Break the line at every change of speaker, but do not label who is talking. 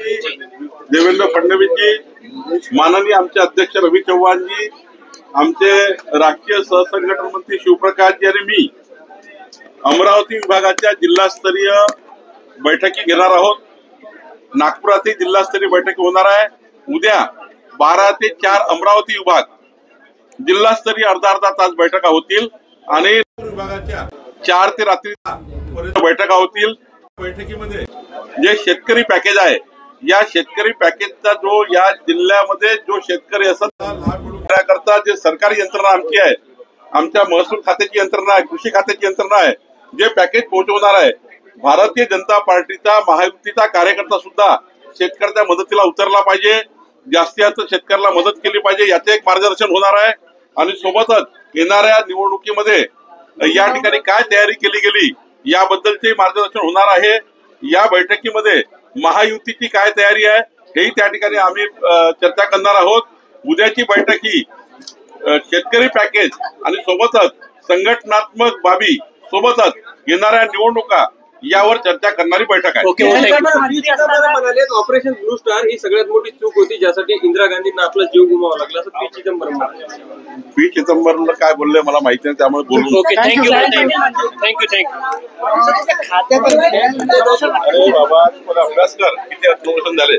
देवेंद्र फडणवीसजी, माननीय आमचे अध्यक्ष रवी चव्हाणजी, आमचे राष्ट्रीय सहसंघटन मंत्री शिवप्रकाशजी आणि मी अमरावती विभागाच्या जिल्हास्तरीय बैठकी घेणार आहोत। नागपुरातील जिल्हास्तरीय बैठक होणार आहे। उद्या 12 ते 4 अमरावती विभाग जिल्हास्तरीय अर्धा तास बैठका होतील आणि विभागाच्या 4 ते रात्री बैठका होतील। बैठकीमध्ये जे शेतकरी पॅकेज आहे, या शेतकरी पॅकेजचा जो या जिल्ह्यामध्ये जो शेतकरी असतात लाभ मिळवण्याकरता जे सरकारी यंत्रणा आमची आहे, आमच्या महसूल खात्याची यंत्रणा आहे, कृषी खात्याची यंत्रणा आहे, जे पॅकेज पोहोचवणार आहे। भारतीय जनता पार्टीचा महायुतीचा कार्यकर्ता सुद्धा शेतकऱ्याच्या मदतीला उतरला पाहिजे, जास्तीत जास्त शेतकऱ्याला मदत केली पाहिजे, याचे एक मार्गदर्शन होणार आहे। आणि सोबतच येणाऱ्या निवडणुकीमध्ये या ठिकाणी काय तयारी केली गेली याबद्दलचे मार्गदर्शन होणार आहे। या बैठकीमध्ये महायुतीची काय तयारी आहे हेही त्या ठिकाणी आम्ही चर्चा करणार आहोत। उद्याची बैठक ही शेतकरी पॅकेज आणि सोबतच संघटनात्मक बाबी सोबतच येणाऱ्या निवडणुका यावर चर्चा करणारी बैठक आहे।
ऑपरेशन ब्लू स्टार ही सगळ्यात मोठी चूक होती, ज्यासाठी इंदिरा गांधींना आपला जीव गुमावा लागला असं पी चिदंबरम म्हणाले।
पी चिदंबरमला काय बोलले मला माहिती नाही, त्यामुळे बोलू
थँक्यू।
अरे बाबा अभ्यास कर, किती प्रमोशन झाले।